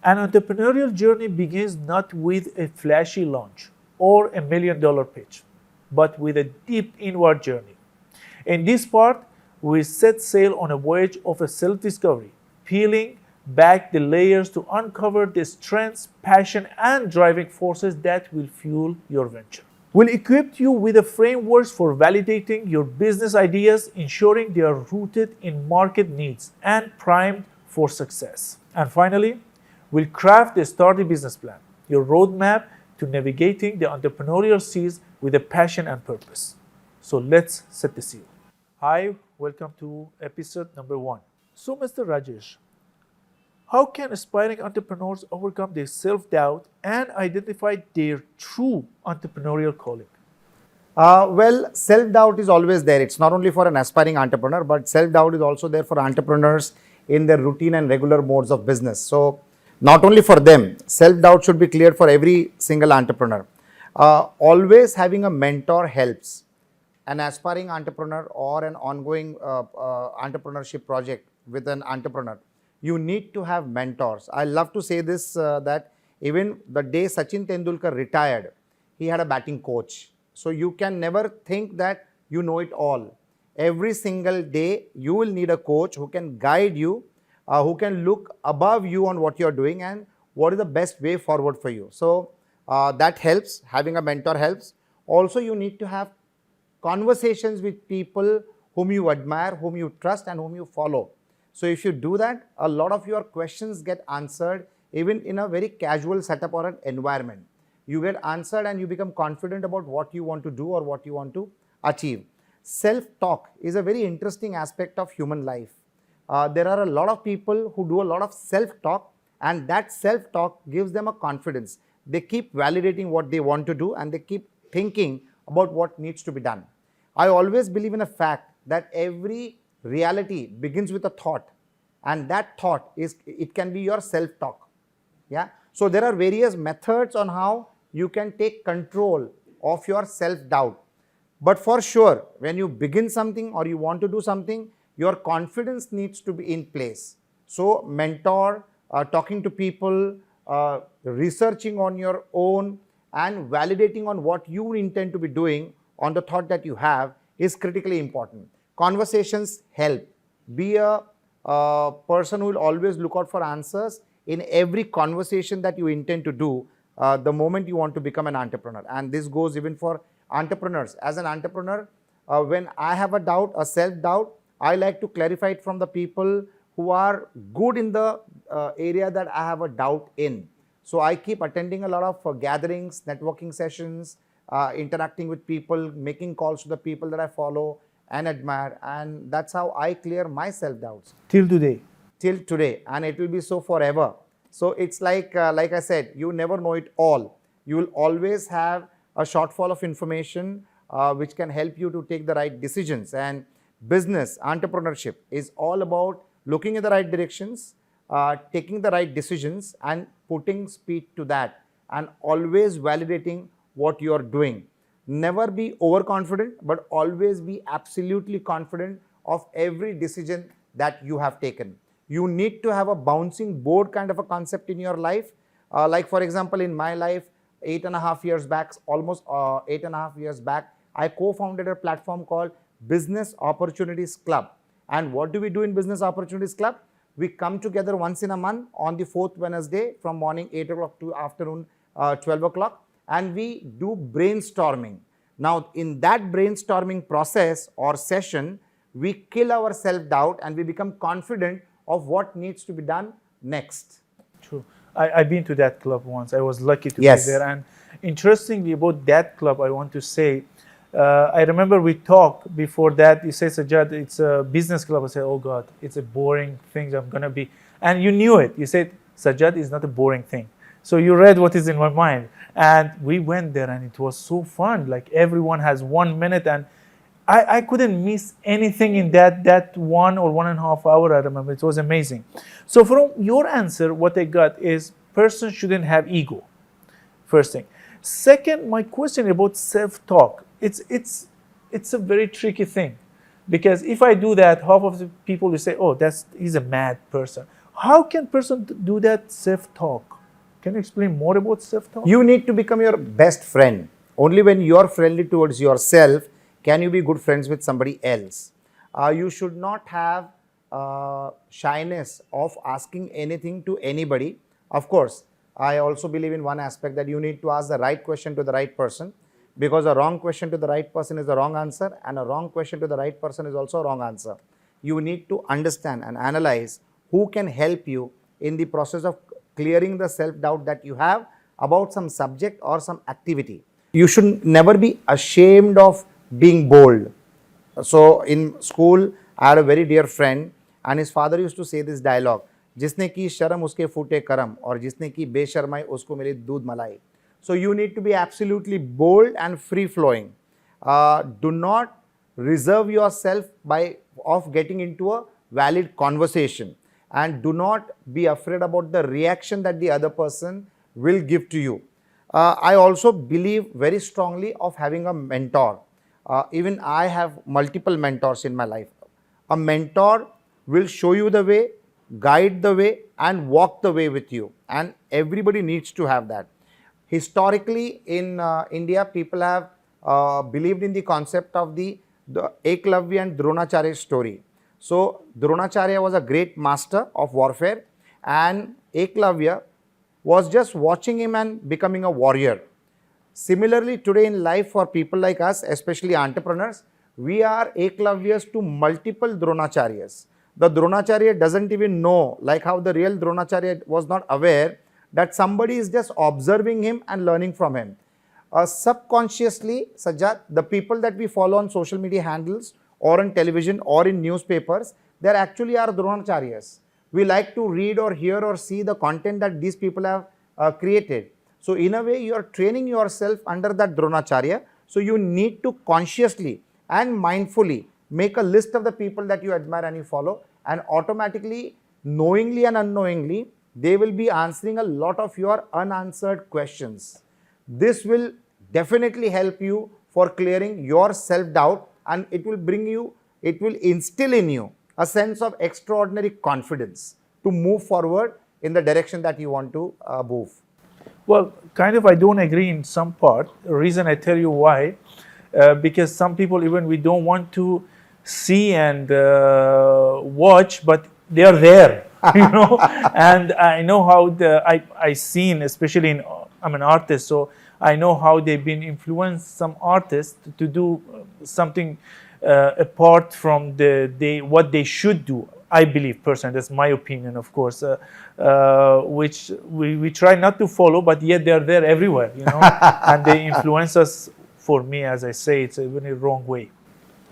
An entrepreneurial journey begins not with a flashy launch or a $1 million pitch, but with a deep inward journey. In this part, we set sail on a voyage of a self-discovery, peeling back the layers to uncover the strengths, passion, and driving forces that will fuel your venture. We'll equip you with the frameworks for validating your business ideas, ensuring they are rooted in market needs and primed for success. And finally, we'll craft a sturdy business plan, your roadmap to navigating the entrepreneurial seas with a passion and purpose. So let's set the sail. Hi, welcome to episode number 1. So, Mr. Rajesh, how can aspiring entrepreneurs overcome their self-doubt and identify their true entrepreneurial calling? Well, self-doubt is always there. It's not only for an aspiring entrepreneur, but self-doubt is also there for entrepreneurs in their routine and regular modes of business. So, not only for them, self-doubt should be cleared for every single entrepreneur. Always having a mentor helps. An aspiring entrepreneur or an ongoing entrepreneurship project with an entrepreneur, you need to have mentors. I love to say this, that even the day Sachin Tendulkar retired, he had a batting coach. So you can never think that you know it all. Every single day, you will need a coach who can guide you, who can look above you on what you're doing and what is the best way forward for you. So that helps. Having a mentor helps. Also, you need to have conversations with people whom you admire, whom you trust, and whom you follow. So if you do that, a lot of your questions get answered even in a very casual setup or an environment. You get answered and you become confident about what you want to do or what you want to achieve. Self-talk is a very interesting aspect of human life. There are a lot of people who do a lot of self-talk, and that self-talk gives them a confidence. They keep validating what they want to do and they keep thinking about what needs to be done. I always believe in a fact that every reality begins with a thought, and that thought it can be your self-talk. Yeah. So there are various methods on how you can take control of your self-doubt. But for sure, when you begin something or you want to do something, your confidence needs to be in place. So mentor, talking to people, researching on your own, and validating on what you intend to be doing on the thought that you have is critically important. Conversations help. Be a person who will always look out for answers in every conversation that you intend to do the moment you want to become an entrepreneur. And this goes even for entrepreneurs. As an entrepreneur, when I have a doubt, a self-doubt, I like to clarify it from the people who are good in the area that I have a doubt in. So I keep attending a lot of gatherings, networking sessions, interacting with people, making calls to the people that I follow and admire, and that's how I clear my self-doubts. Till today. Till today, and it will be so forever. So it's like I said, you never know it all. You will always have a shortfall of information which can help you to take the right decisions. And business, entrepreneurship is all about looking in the right directions, taking the right decisions and putting speed to that, and always validating what you are doing. Never be overconfident, but always be absolutely confident of every decision that you have taken. You need to have a bouncing board kind of a concept in your life. Like for example, in my life, 8.5 years back, almost 8.5 years back, I co-founded a platform called Business Opportunities Club. And what do we do in Business Opportunities Club? We come together once in a month on the 4th Wednesday from morning 8 o'clock to afternoon 12 o'clock. And we do brainstorming. Now, in that brainstorming process or session, we kill our self-doubt and we become confident of what needs to be done next. True. I've been to that club once. I was lucky to Yes. be there. And interestingly about that club, I want to say, I remember we talked before that. You say, Sajjad, it's a business club. I said, oh God, it's a boring thing. I'm going to be. And you knew it. You said, Sajjad is not a boring thing. So you read what is in my mind. And we went there and it was so fun. Like everyone has 1 minute and I couldn't miss anything in that 1 or 1.5 hours. I remember it was amazing. So from your answer, what I got is person shouldn't have ego. First thing. Second, my question about self-talk. It's a very tricky thing, because if I do that, half of the people will say, "Oh, he's a mad person." How can person do that self-talk? Can you explain more about self-talk? You need to become your best friend. Only when you are friendly towards yourself can you be good friends with somebody else. You should not have shyness of asking anything to anybody. Of course, I also believe in one aspect that you need to ask the right question to the right person, because a wrong question to the right person is the wrong answer, and a wrong question to the right person is also a wrong answer. You need to understand and analyze who can help you in the process of clearing the self-doubt that you have about some subject or some activity. You should never be ashamed of being bold. So in school, I had a very dear friend and his father used to say this dialogue, जिसने की शर्म उसके फूटे करम और जिसने की बेशर्माई उसको मिली दूध मलाई. So you need to be absolutely bold and free flowing. Do not reserve yourself of getting into a valid conversation, and do not be afraid about the reaction that the other person will give to you. I also believe very strongly of having a mentor. Even I have multiple mentors in my life. A mentor will show you the way, guide the way, and walk the way with you. And everybody needs to have that. Historically, in India, people have believed in the concept of the Eklavya and Dronacharya story. So, Dronacharya was a great master of warfare, and Eklavya was just watching him and becoming a warrior. Similarly, today in life, for people like us, especially entrepreneurs, we are Eklavyas to multiple Dronacharyas. The Dronacharya doesn't even know, like how the real Dronacharya was not aware that somebody is just observing him and learning from him. Subconsciously, Sajjad, the people that we follow on social media handles or on television or in newspapers, they are actually our Dronacharyas. We like to read or hear or see the content that these people have created. So in a way, you are training yourself under that Dronacharya. So you need to consciously and mindfully make a list of the people that you admire and you follow, and automatically, knowingly and unknowingly, they will be answering a lot of your unanswered questions. This will definitely help you for clearing your self-doubt, and it will instill in you a sense of extraordinary confidence to move forward in the direction that you want to move. Well, kind of I don't agree in some part. The reason I tell you why, because some people even we don't want to see and watch, but they are there, And I know how I seen, especially I'm an artist, so I know how they've been influenced some artists to do something apart from what they should do. I believe personally, that's my opinion, of course, which we try not to follow, but yet they are there everywhere, and they influence us. For me, as I say, it's a very wrong way.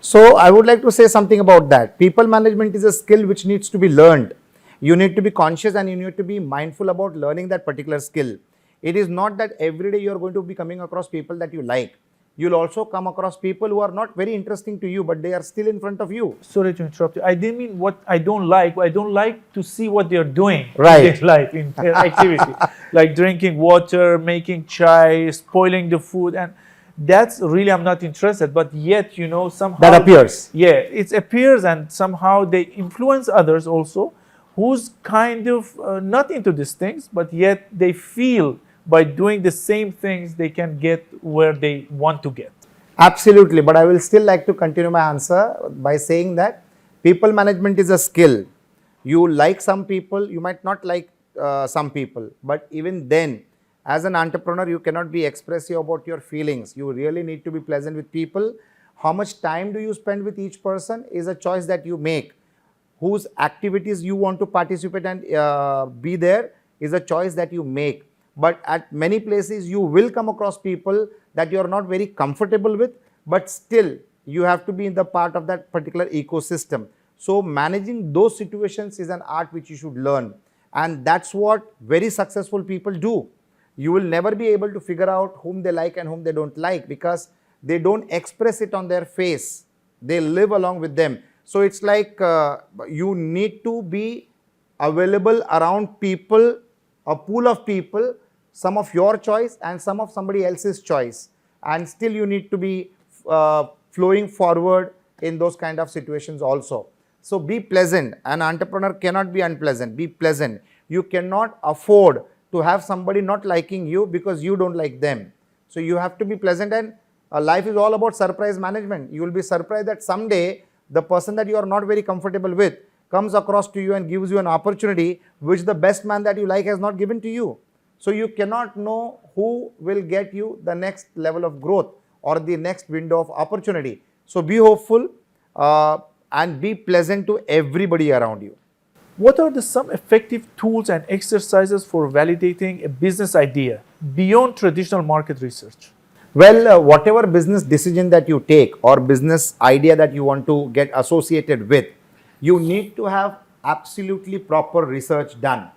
So I would like to say something about that. People management is a skill which needs to be learned. You need to be conscious and you need to be mindful about learning that particular skill. It is not that every day you are going to be coming across people that you like. You'll also come across people who are not very interesting to you, but they are still in front of you. Sorry to interrupt you. I didn't mean what I don't like. I don't like to see what they're doing right. in their life, in their activity. Like drinking water, making chai, spoiling the food. And that's really, I'm not interested. But yet, somehow... That appears. Yeah, it appears, and somehow they influence others also, who's kind of not into these things, but yet they feel by doing the same things, they can get where they want to get. Absolutely. But I will still like to continue my answer by saying that people management is a skill. You like some people, you might not like some people. But even then, as an entrepreneur, you cannot be expressive about your feelings. You really need to be pleasant with people. How much time do you spend with each person is a choice that you make. Whose activities you want to participate and be there is a choice that you make. But at many places, you will come across people that you are not very comfortable with, but still you have to be in the part of that particular ecosystem. So managing those situations is an art which you should learn. And that's what very successful people do. You will never be able to figure out whom they like and whom they don't like, because they don't express it on their face. They live along with them. So it's like you need to be available around people, a pool of people, some of your choice and some of somebody else's choice. And still you need to be flowing forward in those kind of situations also. So be pleasant. An entrepreneur cannot be unpleasant. Be pleasant. You cannot afford to have somebody not liking you because you don't like them. So you have to be pleasant, and life is all about surprise management. You will be surprised that someday the person that you are not very comfortable with comes across to you and gives you an opportunity which the best man that you like has not given to you. So you cannot know who will get you the next level of growth or the next window of opportunity. So be hopeful and be pleasant to everybody around you. What are some effective tools and exercises for validating a business idea beyond traditional market research? Well, whatever business decision that you take or business idea that you want to get associated with, you need to have absolutely proper research done.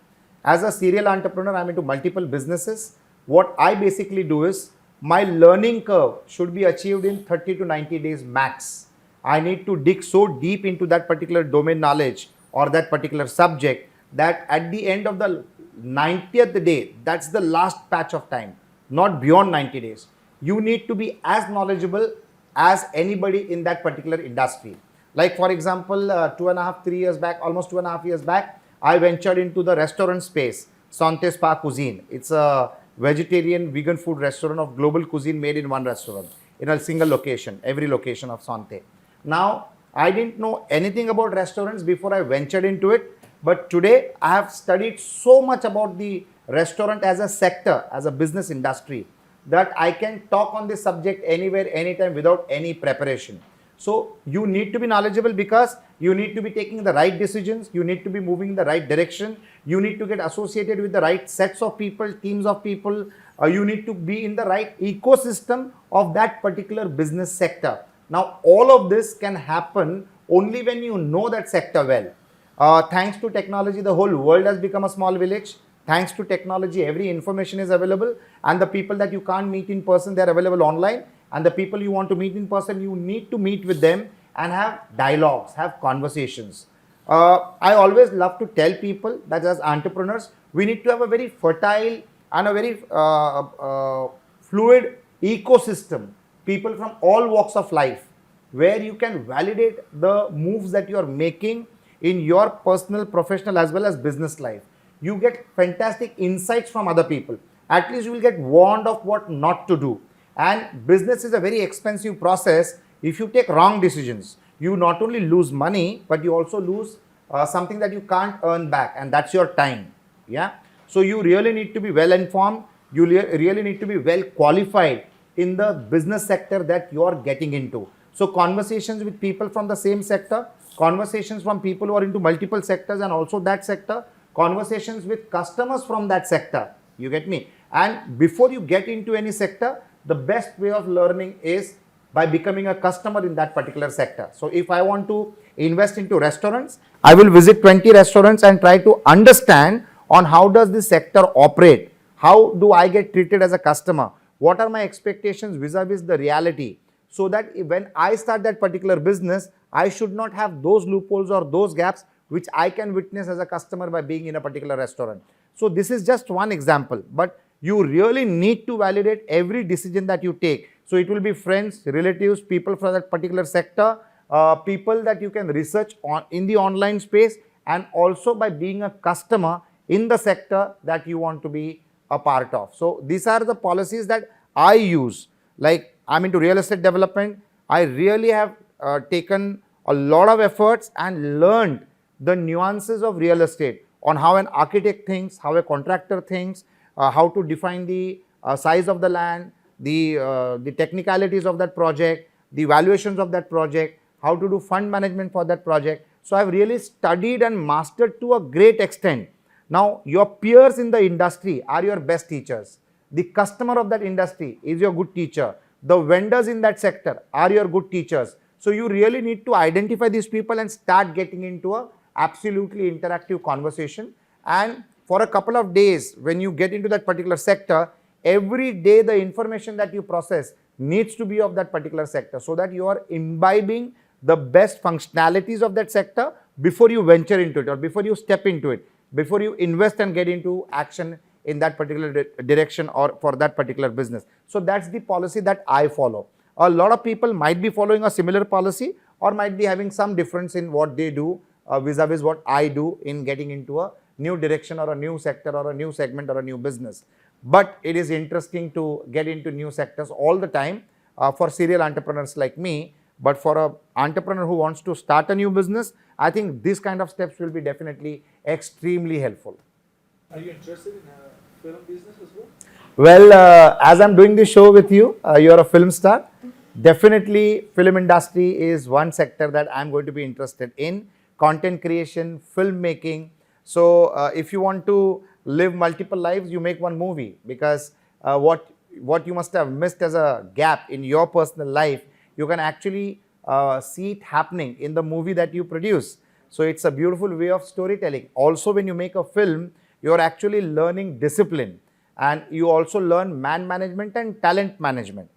As a serial entrepreneur, I'm into multiple businesses. What I basically do is my learning curve should be achieved in 30 to 90 days max. I need to dig so deep into that particular domain knowledge or that particular subject that at the end of the 90th day, that's the last patch of time, not beyond 90 days. You need to be as knowledgeable as anybody in that particular industry. Like for example, 3 years back, almost 2.5 years back, I ventured into the restaurant space, Santé Spa Cuisine. It's a vegetarian vegan food restaurant of global cuisine made in one restaurant in a single location, every location of Santé. Now, I didn't know anything about restaurants before I ventured into it, but today I have studied so much about the restaurant as a sector, as a business industry, that I can talk on this subject anywhere, anytime without any preparation. So you need to be knowledgeable because you need to be taking the right decisions, you need to be moving in the right direction, you need to get associated with the right sets of people, teams of people, you need to be in the right ecosystem of that particular business sector. Now all of this can happen only when you know that sector well. Thanks to technology, the whole world has become a small village. Thanks to technology, every information is available, and the people that you can't meet in person, they are available online, and the people you want to meet in person, you need to meet with them and have dialogues, have conversations. I always love to tell people that as entrepreneurs, we need to have a very fertile and a very fluid ecosystem, people from all walks of life, where you can validate the moves that you are making in your personal, professional as well as business life. You get fantastic insights from other people. At least you will get warned of what not to do. And business is a very expensive process. If you take wrong decisions, you not only lose money, but you also lose something that you can't earn back, and that's your time. Yeah. So you really need to be well informed. You really need to be well qualified in the business sector that you are getting into. So conversations with people from the same sector, conversations from people who are into multiple sectors and also that sector, conversations with customers from that sector. You get me? And before you get into any sector, the best way of learning is by becoming a customer in that particular sector. So if I want to invest into restaurants, I will visit 20 restaurants and try to understand on how does this sector operate? How do I get treated as a customer? What are my expectations vis-a-vis the reality? So that when I start that particular business, I should not have those loopholes or those gaps which I can witness as a customer by being in a particular restaurant. So this is just one example, but you really need to validate every decision that you take. So it will be friends, relatives, people from that particular sector, people that you can research on in the online space, and also by being a customer in the sector that you want to be a part of. So these are the policies that I use. Like I'm into real estate development. I really have taken a lot of efforts and learned the nuances of real estate, on how an architect thinks, how a contractor thinks, how to define the size of the land, the technicalities of that project, the valuations of that project, how to do fund management for that project. So I've really studied and mastered to a great extent. Now your peers in the industry are your best teachers. The customer of that industry is your good teacher. The vendors in that sector are your good teachers. So you really need to identify these people and start getting into a absolutely interactive conversation. And for a couple of days, when you get into that particular sector, every day the information that you process needs to be of that particular sector, so that you are imbibing the best functionalities of that sector before you venture into it, or before you step into it, before you invest and get into action in that particular direction or for that particular business. So that's the policy that I follow. A lot of people might be following a similar policy, or might be having some difference in what they do vis-a-vis what I do in getting into a new direction or a new sector or a new segment or a new business. But it is interesting to get into new sectors all the time for serial entrepreneurs like me. But for an entrepreneur who wants to start a new business, I think this kind of steps will be definitely extremely helpful. Are you interested in a film business as well? Well, as I'm doing this show with you, you're a film star. Definitely, film industry is one sector that I'm going to be interested in. Content creation, filmmaking. So, if you want to live multiple lives, you make one movie, because what you must have missed as a gap in your personal life, you can actually see it happening in the movie that you produce. So, it's a beautiful way of storytelling. Also, when you make a film, you're actually learning discipline, and you also learn man management and talent management.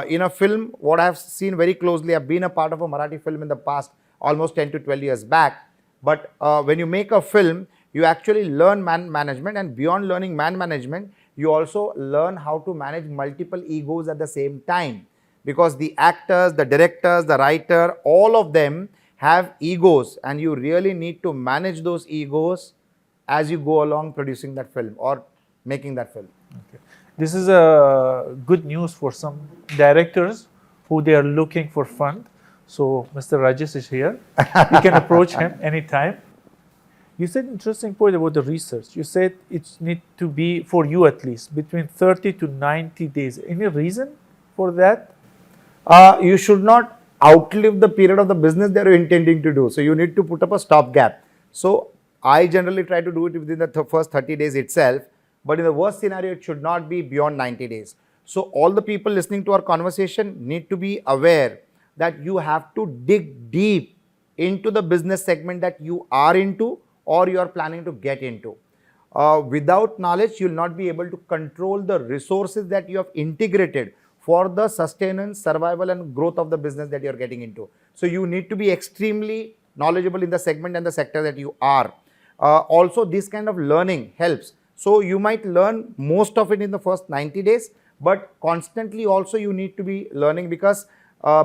In a film, what I have seen very closely, I've been a part of a Marathi film in the past, almost 10 to 12 years back. But when you make a film, you actually learn man management, and beyond learning man management, you also learn how to manage multiple egos at the same time. Because the actors, the directors, the writer, all of them have egos, and you really need to manage those egos as you go along producing that film or making that film. Okay. This is a good news for some directors who they are looking for fund. So Mr. Rajesh is here. You can approach him anytime. You said interesting point about the research. You said it need to be, for you at least, between 30 to 90 days. Any reason for that? You should not outlive the period of the business that you're intending to do. So you need to put up a stopgap. So I generally try to do it within the first 30 days itself. But in the worst scenario, it should not be beyond 90 days. So all the people listening to our conversation need to be aware that you have to dig deep into the business segment that you are into or you are planning to get into. Without knowledge, you will not be able to control the resources that you have integrated for the sustenance, survival and growth of the business that you are getting into. So you need to be extremely knowledgeable in the segment and the sector that you are. Also, this kind of learning helps. So you might learn most of it in the first 90 days, but constantly also you need to be learning, because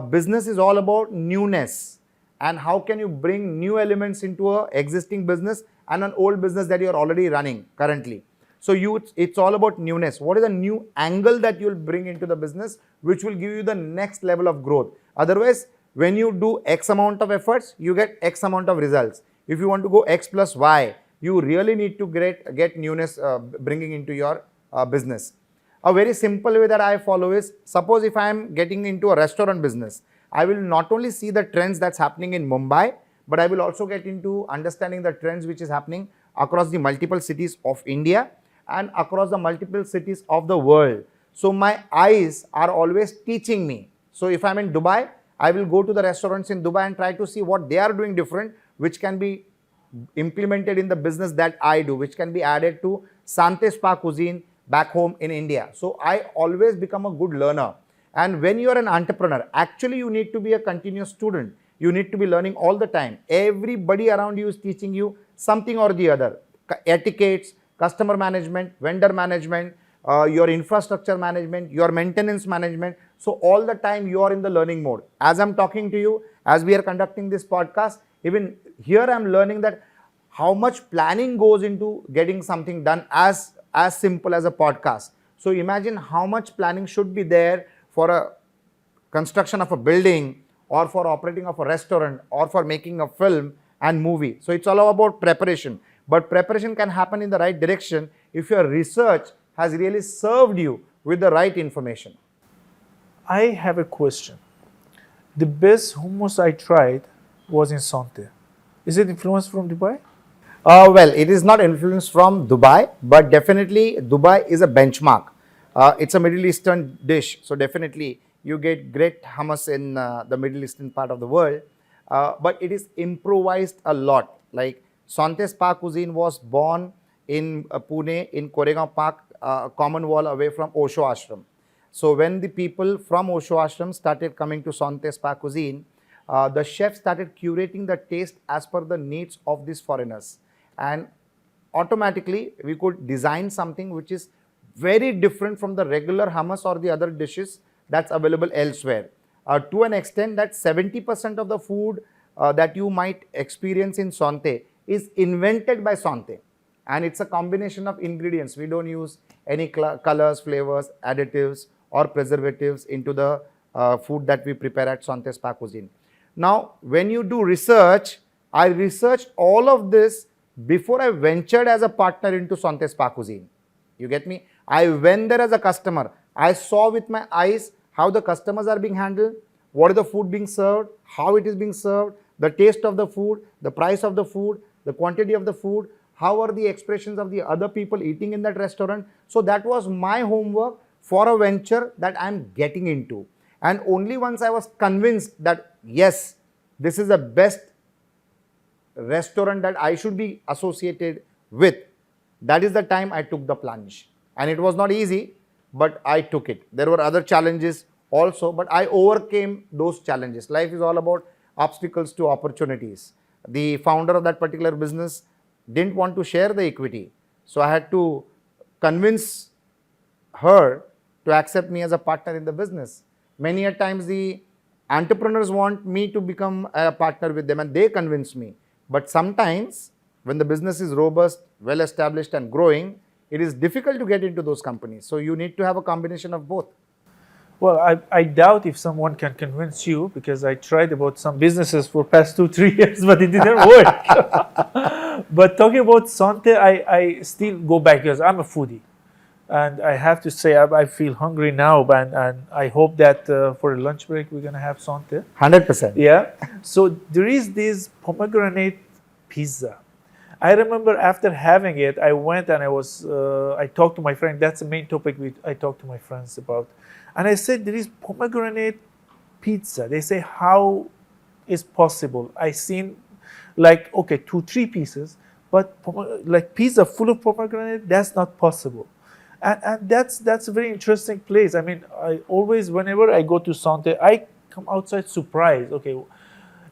business is all about newness. And how can you bring new elements into an existing business and an old business that you are already running currently. So it's all about newness. What is the new angle that you will bring into the business which will give you the next level of growth? Otherwise, when you do X amount of efforts, you get X amount of results. If you want to go X plus Y, you really need to get newness bringing into your business. A very simple way that I follow is, suppose if I am getting into a restaurant business, I will not only see the trends that's happening in Mumbai, but I will also get into understanding the trends which is happening across the multiple cities of India and across the multiple cities of the world. So my eyes are always teaching me. So if I'm in Dubai, I will go to the restaurants in Dubai and try to see what they are doing different, which can be implemented in the business that I do, which can be added to Sante Spa cuisine back home in India. So I always become a good learner. And when you are an entrepreneur, actually you need to be a continuous student. You need to be learning all the time. Everybody around you is teaching you something or the other. Etiquettes, customer management, vendor management, your infrastructure management, your maintenance management. So all the time you are in the learning mode. As I'm talking to you, as we are conducting this podcast, even here I'm learning that how much planning goes into getting something done as simple as a podcast. So imagine how much planning should be there for a construction of a building, or for operating of a restaurant, or for making a film and movie. So it's all about preparation. But preparation can happen in the right direction if your research has really served you with the right information. I have a question. The best hummus I tried was in Sante. Is it influenced from Dubai? Well, it is not influenced from Dubai, but definitely Dubai is a benchmark. It's a Middle Eastern dish, so definitely you get great hummus in the Middle Eastern part of the world, but it is improvised a lot. Like Sante Spa cuisine was born in Pune, in Koregaon Park, common wall away from Osho Ashram. So when the people from Osho Ashram started coming to Sante Spa cuisine, the chef started curating the taste as per the needs of these foreigners. And automatically we could design something which is very different from the regular hummus or the other dishes that's available elsewhere. to an extent that 70% of the food that you might experience in Sonte is invented by Sonte. And it's a combination of ingredients. We don't use any colors, flavors, additives or preservatives into the food that we prepare at Sonte Spa Cuisine. Now, when you do research, I researched all of this before I ventured as a partner into Sonte Spa Cuisine. You get me? I went there as a customer. I saw with my eyes how the customers are being handled, what is the food being served, how it is being served, the taste of the food, the price of the food, the quantity of the food, how are the expressions of the other people eating in that restaurant. So that was my homework for a venture that I'm getting into. And only once I was convinced that yes, this is the best restaurant that I should be associated with, that is the time I took the plunge. And it was not easy, but I took it. There were other challenges also, but I overcame those challenges. Life is all about obstacles to opportunities. The founder of that particular business didn't want to share the equity. So I had to convince her to accept me as a partner in the business. Many a times the entrepreneurs want me to become a partner with them and they convince me. But sometimes when the business is robust, well established and growing, it is difficult to get into those companies. So you need to have a combination of both. Well, I doubt if someone can convince you, because I tried about some businesses for past 2-3 years, but it didn't work. But talking about Sonte, I still go back because I'm a foodie. And I have to say, I feel hungry now, and I hope that for the lunch break, we're going to have Sonte. 100%. Yeah. So there is this pomegranate pizza. I remember after having it, I went and I talked to my friend. That's the main topic I talked to my friends about. And I said, there is pomegranate pizza. They say, how is possible? I seen like, okay, 2-3 pieces, but like pizza full of pomegranate, that's not possible. And that's a very interesting place. I mean, I always, whenever I go to Sonte, I come outside surprised. Okay,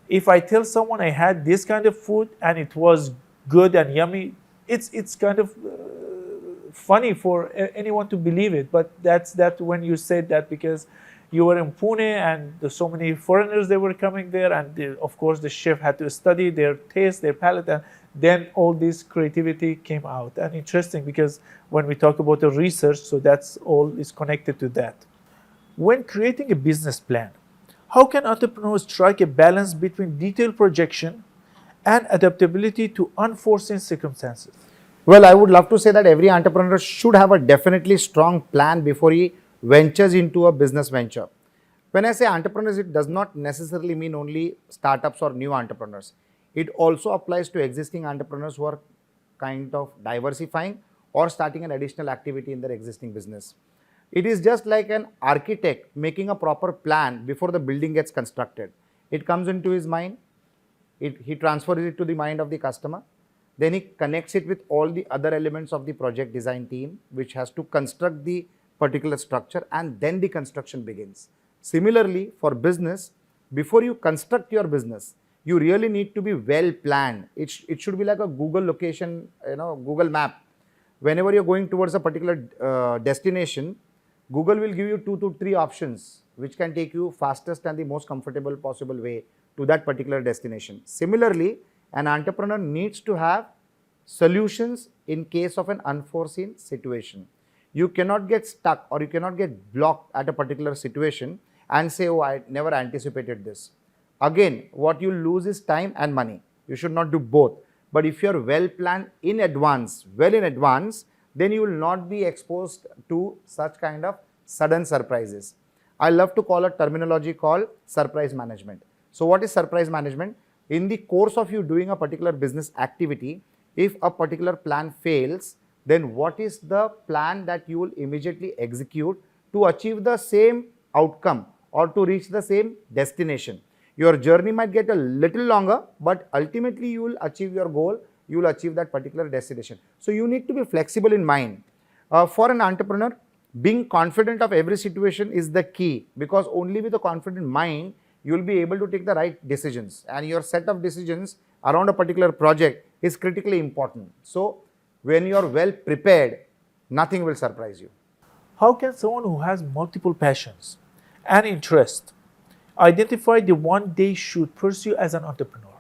if I tell someone I had this kind of food and it was good and yummy, it's kind of funny for anyone to believe it. But that's when you said that, because you were in Pune and there's so many foreigners that were coming there, and of course the chef had to study their taste, their palate, and then all this creativity came out. And interesting, because when we talk about the research, so that's all is connected to that. When creating a business plan, how can entrepreneurs strike a balance between detailed projection and adaptability to unforeseen circumstances? Well, I would love to say that every entrepreneur should have a definitely strong plan before he ventures into a business venture. When I say entrepreneurs, it does not necessarily mean only startups or new entrepreneurs. It also applies to existing entrepreneurs who are kind of diversifying or starting an additional activity in their existing business. It is just like an architect making a proper plan before the building gets constructed. It comes into his mind, he transfers it to the mind of the customer, then he connects it with all the other elements of the project design team, which has to construct the particular structure, and then the construction begins. Similarly, for business, before you construct your business, you really need to be well planned. It should be like a Google location, Google map. Whenever you're going towards a particular destination, Google will give you 2 to 3 options, which can take you fastest and the most comfortable possible way to that particular destination. Similarly, an entrepreneur needs to have solutions in case of an unforeseen situation. You cannot get stuck or you cannot get blocked at a particular situation and say, oh, I never anticipated this. Again, what you lose is time and money. You should not do both. But if you are well planned in advance, then you will not be exposed to such kind of sudden surprises. I love to call a terminology called surprise management. So what is surprise management? In the course of you doing a particular business activity, if a particular plan fails, then what is the plan that you will immediately execute to achieve the same outcome or to reach the same destination? Your journey might get a little longer, but ultimately you will achieve your goal, you will achieve that particular destination. So you need to be flexible in mind. For an entrepreneur, being confident of every situation is the key, because only with a confident mind, you will be able to take the right decisions, and your set of decisions around a particular project is critically important. So when you are well prepared, nothing will surprise you. How can someone who has multiple passions and interests Identify the one they should pursue as an entrepreneur.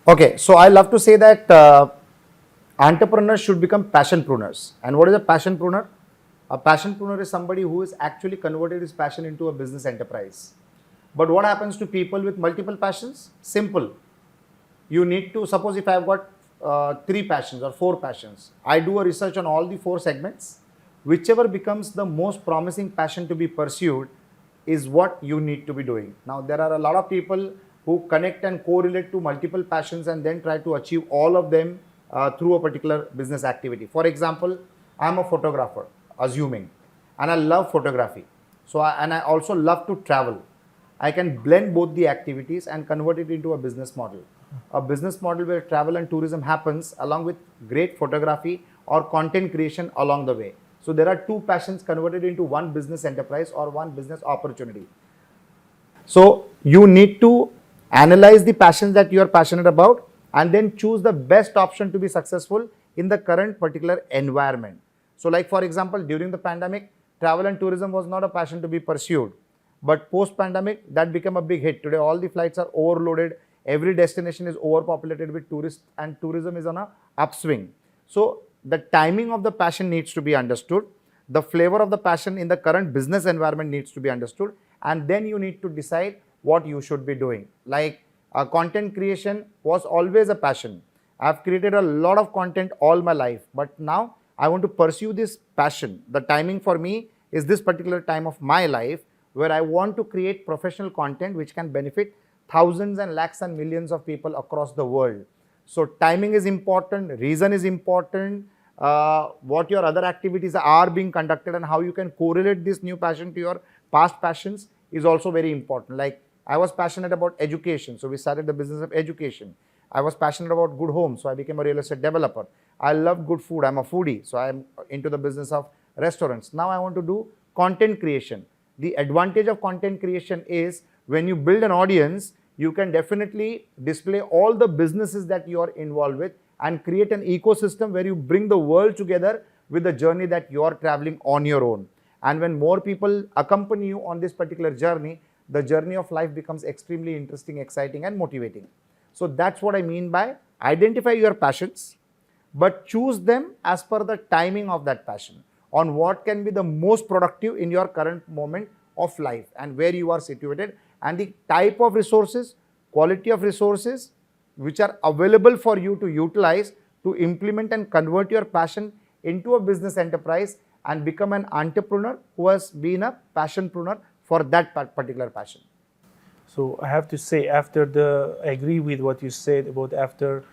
Okay, so I love to say that entrepreneurs should become passionpreneurs. And what is a passionpreneur? A passionpreneur is somebody who is actually converted his passion into a business enterprise. But what happens to people with multiple passions? Simple. You need to, suppose if I have got 3 passions or 4 passions, I do a research on all the 4 segments. Whichever becomes the most promising passion to be pursued is what you need to be doing. Now, there are a lot of people who connect and correlate to multiple passions and then try to achieve all of them through a particular business activity. For example, I'm a photographer, assuming, and I love photography. So, I also love to travel. I can blend both the activities and convert it into a business model. A business model where travel and tourism happens along with great photography or content creation along the way. So there are 2 passions converted into one business enterprise or one business opportunity. So you need to analyze the passions that you are passionate about and then choose the best option to be successful in the current particular environment. So like for example, during the pandemic, travel and tourism was not a passion to be pursued. But post-pandemic, that became a big hit. Today, all the flights are overloaded. Every destination is overpopulated with tourists and tourism is on a upswing. So the timing of the passion needs to be understood. The flavor of the passion in the current business environment needs to be understood. And then you need to decide what you should be doing. Like content creation was always a passion. I've created a lot of content all my life, but now I want to pursue this passion. The timing for me is this particular time of my life where I want to create professional content which can benefit thousands and lakhs and millions of people across the world. So timing is important, reason is important, what your other activities are being conducted and how you can correlate this new passion to your past passions is also very important. Like I was passionate about education, so we started the business of education. I was passionate about good homes, so I became a real estate developer. I love good food, I'm a foodie, so I'm into the business of restaurants. Now I want to do content creation. The advantage of content creation is when you build an audience, you can definitely display all the businesses that you are involved with and create an ecosystem where you bring the world together with the journey that you are traveling on your own. And when more people accompany you on this particular journey, the journey of life becomes extremely interesting, exciting and motivating. So that's what I mean by identify your passions, but choose them as per the timing of that passion, on what can be the most productive in your current moment of life and where you are situated and the type of resources, quality of resources which are available for you to utilize to implement and convert your passion into a business enterprise and become an entrepreneur who has been a passionpreneur for that particular passion. So I have to say, I agree with what you said about after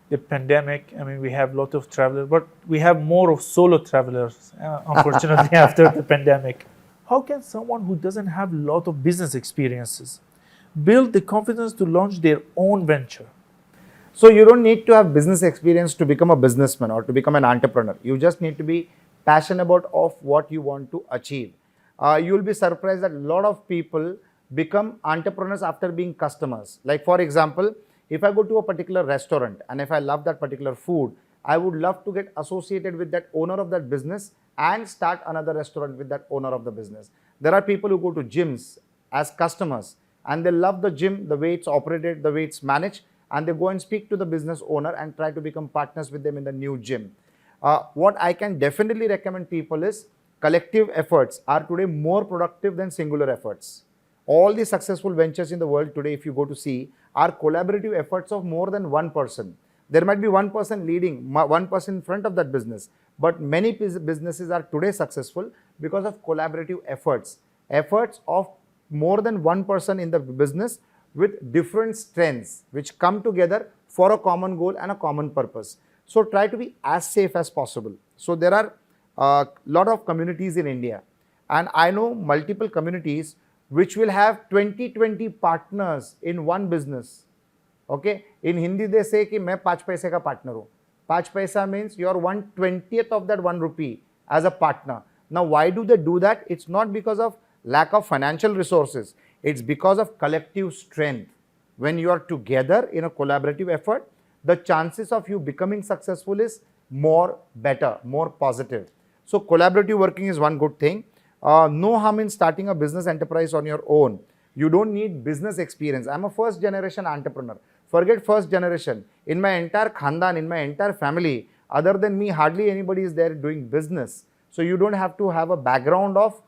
the pandemic. I mean, we have a lot of travelers, but we have more of solo travelers, unfortunately, after the pandemic. How can someone who doesn't have a lot of business experiences build the confidence to launch their own venture? So you don't need to have business experience to become a businessman or to become an entrepreneur. You just need to be passionate about of what you want to achieve. You'll be surprised that a lot of people become entrepreneurs after being customers. Like for example, if I go to a particular restaurant and if I love that particular food, I would love to get associated with that owner of that business and start another restaurant with that owner of the business. There are people who go to gyms as customers and they love the gym, the way it's operated, the way it's managed, and they go and speak to the business owner and try to become partners with them in the new gym. What I can definitely recommend people is collective efforts are today more productive than singular efforts. All the successful ventures in the world today, if you go to see, are collaborative efforts of more than one person. There might be one person leading, one person in front of that business, but many businesses are today successful because of collaborative efforts. Efforts of more than one person in the business with different strengths which come together for a common goal and a common purpose. So try to be as safe as possible. So there are a lot of communities in India, and I know multiple communities which will have 20 partners in one business. Okay, in Hindi they say कि मैं 5 पैसे का partner हूँ. 5 paisa means you are 1/20th of that 1 rupee as a partner. Now why do they do that? It's not because of lack of financial resources. It's because of collective strength. When you are together in a collaborative effort, the chances of you becoming successful is more better, more positive. So collaborative working is one good thing. No harm in starting a business enterprise on your own. You don't need business experience. I'm a first generation entrepreneur. Forget first generation. In my entire khandan, in my entire family, other than me, hardly anybody is there doing business. So you don't have to have a background of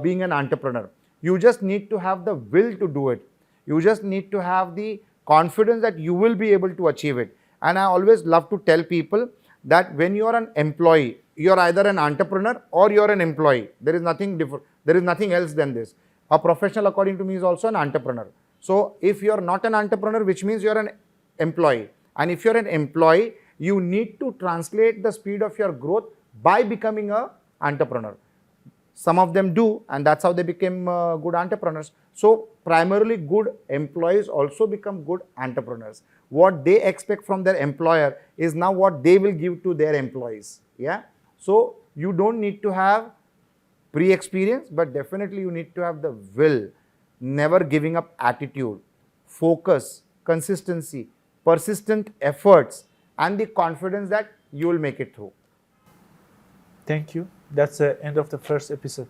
being an entrepreneur. You just need to have the will to do it. You just need to have the confidence that you will be able to achieve it. And I always love to tell people that when you are an employee, you are either an entrepreneur or you are an employee. There is nothing different. There is nothing else than this. A professional, according to me, is also an entrepreneur. So if you are not an entrepreneur, which means you are an employee. And if you are an employee, you need to translate the speed of your growth by becoming an entrepreneur. Some of them do, and that's how they became good entrepreneurs. So primarily good employees also become good entrepreneurs. What they expect from their employer is now what they will give to their employees. Yeah. So you don't need to have pre-experience, but definitely you need to have the will, never giving up attitude, focus, consistency, persistent efforts, and the confidence that you will make it through. Thank you. That's the end of the first episode.